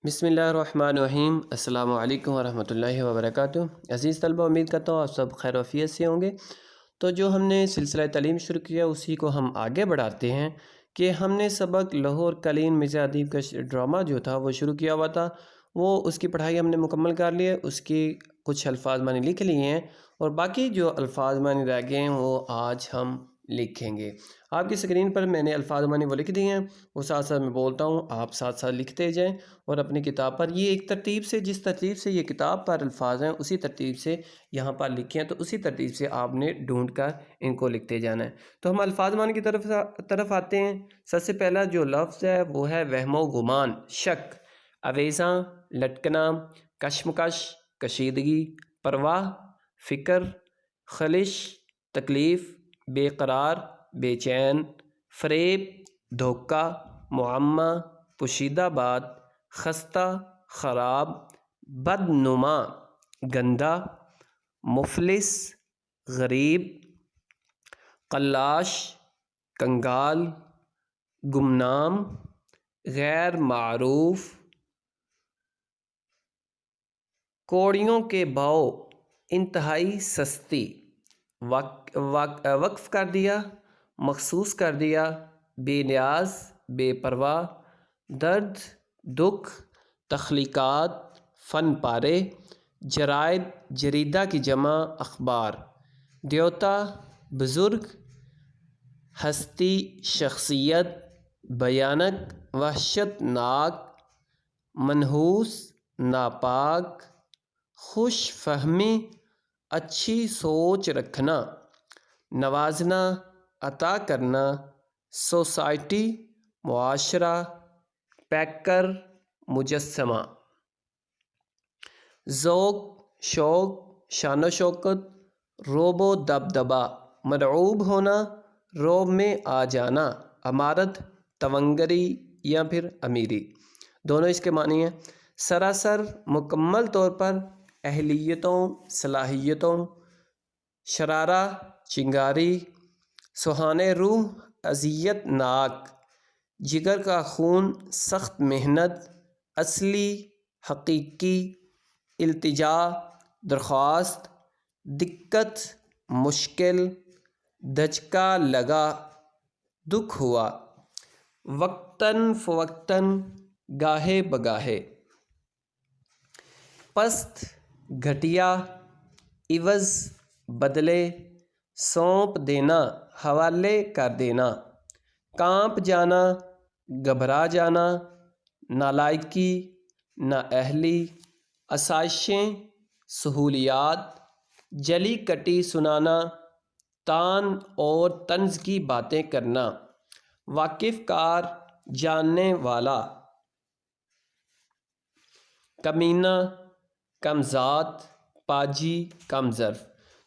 بسم اللہ الرحمن الرحیم۔ السلام علیکم ورحمۃ اللہ وبرکاتہ۔ عزیز طلبہ، امید کرتا ہوں آپ سب خیر و عافیت سے ہوں گے۔ تو جو ہم نے سلسلہ تعلیم شروع کیا اسی کو ہم آگے بڑھاتے ہیں کہ ہم نے سبق لوح اور قلین مرزا ادیب کا ڈرامہ جو تھا وہ شروع کیا ہوا تھا، وہ اس کی پڑھائی ہم نے مکمل کر لی ہے، اس کی کچھ الفاظ معنی لکھ لیے ہیں اور باقی جو الفاظ معنی رہ گئے ہیں وہ آج ہم لکھیں گے۔ آپ کی اسکرین پر میں نے الفاظ معنی وہ لکھ دیے ہیں، وہ ساتھ ساتھ میں بولتا ہوں، آپ ساتھ ساتھ لکھتے جائیں اور اپنی کتاب پر یہ ایک ترتیب سے، جس ترتیب سے یہ کتاب پر الفاظ ہیں اسی ترتیب سے یہاں پر لکھیں ہیں، تو اسی ترتیب سے آپ نے ڈھونڈ کر ان کو لکھتے جانا ہے۔ تو ہم الفاظ معنی کی طرف آتے ہیں۔ سب سے پہلا جو لفظ ہے وہ ہے وہم و گمان، شک، اویزاں، لٹکنا، کشمکش، کشیدگی، پرواہ، فکر، خلش، تکلیف، بے قرار، بے چین، فریب، دھوکہ، معمہ، پوشیدہ بات، خستہ، خراب، بدنما، گندہ، مفلس، غریب، قلاش، کنگال، گمنام، غیر معروف، کوڑیوں کے بھاؤ، انتہائی سستی، وقف کر دیا، مخصوص کر دیا، بے نیاز، بے پرواہ، درد، دکھ، تخلیقات، فن پارے، جرائد، جریدہ کی جمع اخبار، دیوتا، بزرگ، ہستی، شخصیت، بھیانک، وحشت ناک، منحوس، ناپاک، خوش فہمی، اچھی سوچ رکھنا، نوازنا، عطا کرنا، سوسائٹی، معاشرہ، پیکر، مجسمہ، ذوق، شوق، شان و شوکت، رعب و دبدبہ، مرعوب ہونا، رعب میں آ جانا، امارت، تونگری یا پھر امیری، دونوں اس کے معنی ہیں۔ سراسر، مکمل طور پر، اہلیتوں، صلاحیتوں، شرارہ، چنگاری، سہانے روح، اذیت ناک، جگر کا خون، سخت محنت، اصلی، حقیقی، التجا، درخواست، دقت، مشکل، دھچکا لگا، دکھ ہوا، وقتاً فوقتاً، گاہے بگاہے، پست، گھٹیا، عوض، بدلے، سونپ دینا، حوالے کر دینا، کانپ جانا، گھبرا جانا، نالائکی، نااہلی، آسائشیں، سہولیات، جلی کٹی سنانا، تان اور طنز کی باتیں کرنا، واقف کار، جاننے والا، کمینہ، کم ذات، پاجی، کم ظرف۔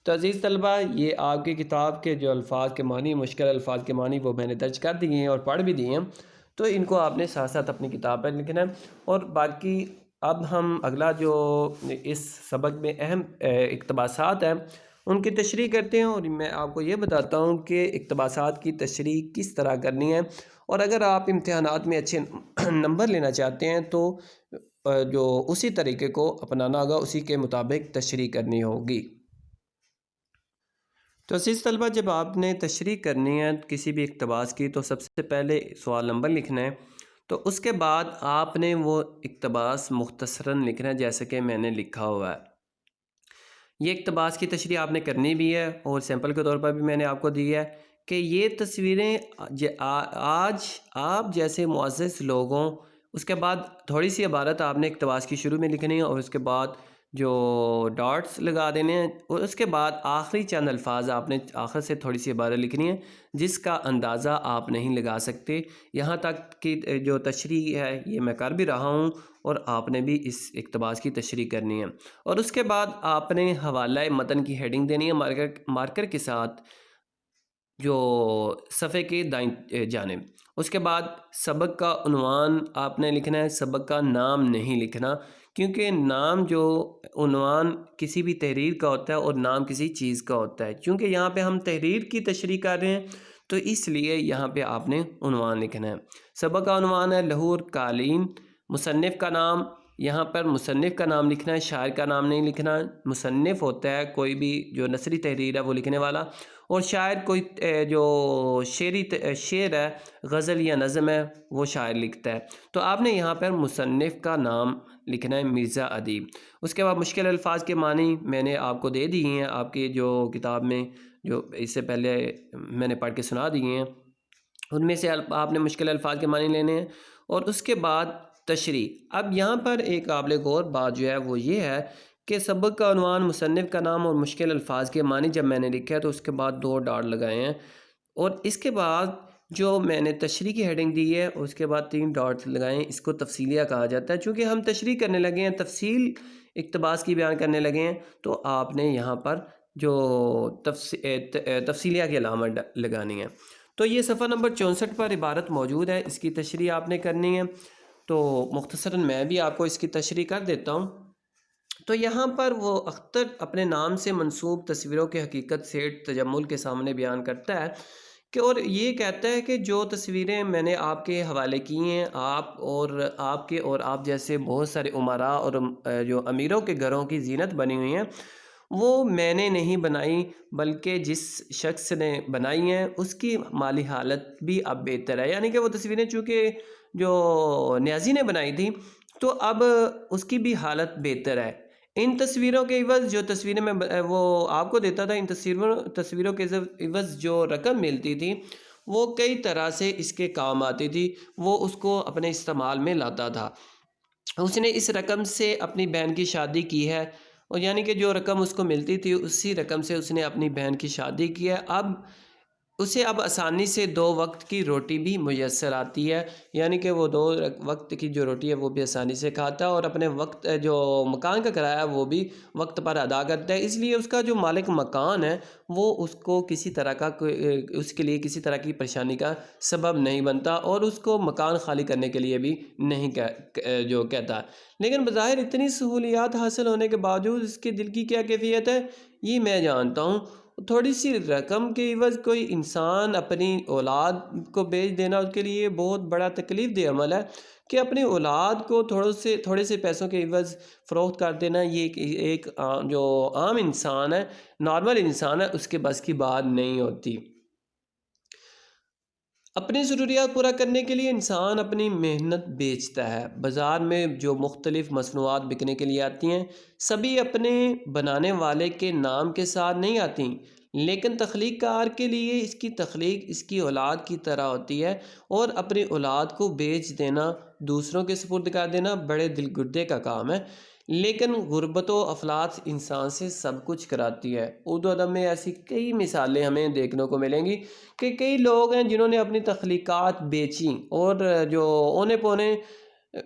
تو عزیز طلبہ، یہ آپ کی کتاب کے جو الفاظ کے معنی، مشکل الفاظ کے معنی، وہ میں نے درج کر دیے ہیں اور پڑھ بھی دیے ہیں، تو ان کو آپ نے ساتھ ساتھ اپنی کتاب پر لکھنا ہے۔ اور باقی اب ہم اگلا جو اس سبق میں اہم اقتباسات ہیں ان کی تشریح کرتے ہیں، اور میں آپ کو یہ بتاتا ہوں کہ اقتباسات کی تشریح کس طرح کرنی ہے، اور اگر آپ امتحانات میں اچھے نمبر لینا چاہتے ہیں تو جو اسی طریقے کو اپنانا ہوگا، اسی کے مطابق تشریح کرنی ہوگی۔ تو عزیز طلبہ، جب آپ نے تشریح کرنی ہے کسی بھی اقتباس کی تو سب سے پہلے سوال نمبر لکھنا ہے، تو اس کے بعد آپ نے وہ اقتباس مختصراً لکھنا ہے جیسے کہ میں نے لکھا ہوا ہے۔ یہ اقتباس کی تشریح آپ نے کرنی بھی ہے اور سیمپل کے طور پر بھی میں نے آپ کو دی ہے کہ یہ تصویریں آج آپ جیسے معزز لوگوں، اس کے بعد تھوڑی سی عبارت آپ نے اقتباس کی شروع میں لکھنی ہے اور اس کے بعد جو ڈاٹس لگا دینے ہیں، اور اس کے بعد آخری چند الفاظ آپ نے آخر سے تھوڑی سی عبارت لکھنی ہے جس کا اندازہ آپ نہیں لگا سکتے۔ یہاں تک کہ جو تشریح ہے یہ میں کر بھی رہا ہوں اور آپ نے بھی اس اقتباس کی تشریح کرنی ہے، اور اس کے بعد آپ نے حوالہ متن کی ہیڈنگ دینی ہے مارکر کے ساتھ جو صفحے کے دائیں جانب۔ اس کے بعد سبق کا عنوان آپ نے لکھنا ہے، سبق کا نام نہیں لکھنا، کیونکہ نام جو عنوان کسی بھی تحریر کا ہوتا ہے اور نام کسی چیز کا ہوتا ہے، چونکہ یہاں پہ ہم تحریر کی تشریح کر رہے ہیں تو اس لیے یہاں پہ آپ نے عنوان لکھنا ہے۔ سبق کا عنوان ہے لوح اور قالین مصنف کا نام، یہاں پر مصنف کا نام لکھنا ہے، شاعر کا نام نہیں لکھنا۔ مصنف ہوتا ہے کوئی بھی جو نثری تحریر ہے وہ لکھنے والا، اور شاعر کوئی جو شعر ہے، غزل یا نظم ہے، وہ شاعر لکھتا ہے۔ تو آپ نے یہاں پر مصنف کا نام لکھنا ہے مرزا ادیب۔ اس کے بعد مشکل الفاظ کے معنی میں نے آپ کو دے دیے ہیں، آپ کی جو کتاب میں جو اس سے پہلے میں نے پڑھ کے سنا دیے ہیں، ان میں سے آپ نے مشکل الفاظ کے معنی لینے ہیں۔ اور اس کے بعد تشریح۔ اب یہاں پر ایک قابل غور بات جو ہے وہ یہ ہے کہ سبق کا عنوان، مصنف کا نام اور مشکل الفاظ کے معنی جب میں نے لکھا ہے تو اس کے بعد 2 ڈاٹ لگائے ہیں، اور اس کے بعد جو میں نے تشریح کی ہیڈنگ دی ہے اس کے بعد 3 ڈاٹ لگائے ہیں۔ اس کو تفصیلیہ کہا جاتا ہے، چونکہ ہم تشریح کرنے لگے ہیں، تفصیل اقتباس کی بیان کرنے لگے ہیں، تو آپ نے یہاں پر جو تفصیلیہ کی علامت لگانی ہے۔ تو یہ صفحہ نمبر 64 پر عبارت موجود ہے، اس کی تشریح آپ نے کرنی ہے۔ تو مختصراً میں بھی آپ کو اس کی تشریح کر دیتا ہوں۔ تو یہاں پر وہ اختر اپنے نام سے منسوب تصویروں کے حقیقت سے تجمل کے سامنے بیان کرتا ہے کہ، اور یہ کہتا ہے کہ جو تصویریں میں نے آپ کے حوالے کی ہیں، آپ جیسے بہت سارے امراء اور جو امیروں کے گھروں کی زینت بنی ہوئی ہیں، وہ میں نے نہیں بنائی، بلکہ جس شخص نے بنائی ہیں اس کی مالی حالت بھی اب بہتر ہے۔ یعنی کہ وہ تصویریں چونکہ جو نیازی نے بنائی تھی تو اب اس کی بھی حالت بہتر ہے۔ ان تصویروں کے عوض جو تصویریں میں وہ آپ کو دیتا تھا، ان تصویروں کے عوض جو رقم ملتی تھی وہ کئی طرح سے اس کے کام آتی تھی، وہ اس کو اپنے استعمال میں لاتا تھا۔ اس نے اس رقم سے اپنی بہن کی شادی کی ہے، اور یعنی کہ جو رقم اس کو ملتی تھی اسی رقم سے اس نے اپنی بہن کی شادی کی ہے۔ اسے اب آسانی سے 2 وقت کی روٹی بھی میسر آتی ہے، یعنی کہ وہ 2 وقت کی جو روٹی ہے وہ بھی آسانی سے کھاتا ہے، اور اپنے وقت جو مکان کا کرایہ وہ بھی وقت پر ادا کرتا ہے۔ اس لیے اس کا جو مالک مکان ہے وہ اس کو اس کے لیے کسی طرح کی پریشانی کا سبب نہیں بنتا، اور اس کو مکان خالی کرنے کے لیے بھی نہیں جو کہتا۔ لیکن بظاہر اتنی سہولیات حاصل ہونے کے باوجود اس کے دل کی کیا کیفیت ہے یہ میں جانتا ہوں۔ تھوڑی سی رقم کے عوض کوئی انسان اپنی اولاد کو بیچ دینا اس کے لیے بہت بڑا تکلیف دہ عمل ہے، کہ اپنی اولاد کو تھوڑے سے پیسوں کے عوض فروخت کر دینا، یہ ایک جو عام انسان ہے، نارمل انسان ہے، اس کے بس کی بات نہیں ہوتی۔ اپنی ضروریات پورا کرنے کے لیے انسان اپنی محنت بیچتا ہے۔ بازار میں جو مختلف مصنوعات بکنے کے لیے آتی ہیں، سبھی اپنے بنانے والے کے نام کے ساتھ نہیں آتی، لیکن تخلیق کار کے لیے اس کی تخلیق اس کی اولاد کی طرح ہوتی ہے، اور اپنی اولاد کو بیچ دینا، دوسروں کے سپرد کر دینا بڑے دل گردے کا کام ہے۔ لیکن غربت و افلاس انسان سے سب کچھ کراتی ہے۔ اردو ادب میں ایسی کئی مثالیں ہمیں دیکھنے کو ملیں گی کہ کئی لوگ ہیں جنہوں نے اپنی تخلیقات بیچیں، اور جو اونے پونے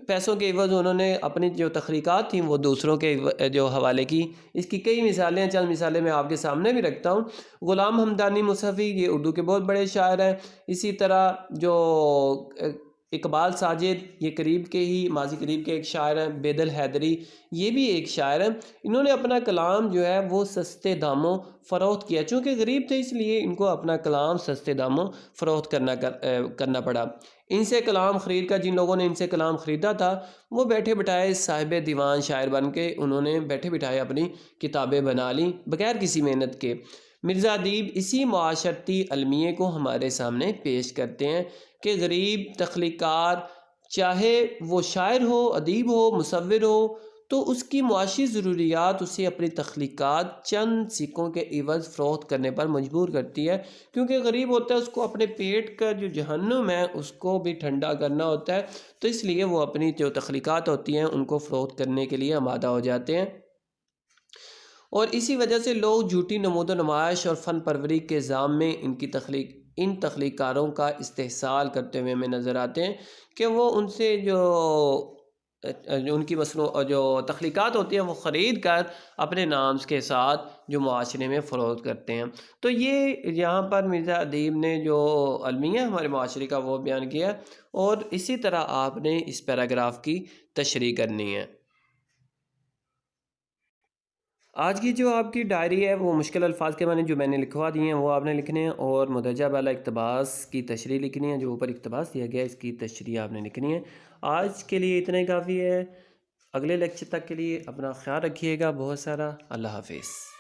پیسوں کے عوض انہوں نے اپنی جو تخلیقات تھیں وہ دوسروں کے جو حوالے کی۔ اس کی کئی مثالیں ہیں، چند مثالیں میں آپ کے سامنے بھی رکھتا ہوں۔ غلام حمدانی مصحفی یہ اردو کے بہت بڑے شاعر ہیں۔ اسی طرح جو اقبال ساجد یہ قریب کے ہی ماضی قریب کے ایک شاعر ہیں۔ بیدل حیدری یہ بھی ایک شاعر ہیں۔ انہوں نے اپنا کلام جو ہے وہ سستے داموں فروخت کیا، چونکہ غریب تھے اس لیے ان کو اپنا کلام سستے داموں فروخت کرنا پڑا۔ ان سے کلام خرید کر، جن لوگوں نے ان سے کلام خریدا تھا، وہ بیٹھے بٹھائے صاحب دیوان شاعر بن کے انہوں نے بیٹھے بٹھائے اپنی کتابیں بنا لیں بغیر کسی محنت کے۔ مرزا ادیب اسی معاشرتی المیے کو ہمارے سامنے پیش کرتے ہیں کہ غریب تخلیقار چاہے وہ شاعر ہو، ادیب ہو، مصور ہو، تو اس کی معاشی ضروریات اسے اپنی تخلیقات چند سکوں کے عوض فروخت کرنے پر مجبور کرتی ہے، کیونکہ غریب ہوتا ہے، اس کو اپنے پیٹ کا جو جہنم ہے اس کو بھی ٹھنڈا کرنا ہوتا ہے، تو اس لیے وہ اپنی جو تخلیقات ہوتی ہیں ان کو فروخت کرنے کے لیے آمادہ ہو جاتے ہیں۔ اور اسی وجہ سے لوگ جھوٹی نمود و نمائش اور فن پروری کے الزام میں ان تخلیق کاروں کا استحصال کرتے ہوئے ہمیں نظر آتے ہیں کہ وہ ان سے جو ان کی جو تخلیقات ہوتی ہیں وہ خرید کر اپنے نام کے ساتھ جو معاشرے میں فروخت کرتے ہیں۔ تو یہ یہاں پر مرزا ادیب نے جو المیہ ہمارے معاشرے کا وہ بیان کیا، اور اسی طرح آپ نے اس پیراگراف کی تشریح کرنی ہے۔ آج کی جو آپ کی ڈائری ہے وہ مشکل الفاظ کے معنی جو میں نے لکھوا دیے ہیں وہ آپ نے لکھنے ہیں، اور مدرجہ بالا اقتباس کی تشریح لکھنی ہے، جو اوپر اقتباس دیا گیا ہے اس کی تشریح آپ نے لکھنی ہے۔ آج کے لیے اتنا ہی کافی ہے۔ اگلے لیکچر تک کے لیے اپنا خیال رکھیے گا بہت سارا۔ اللہ حافظ۔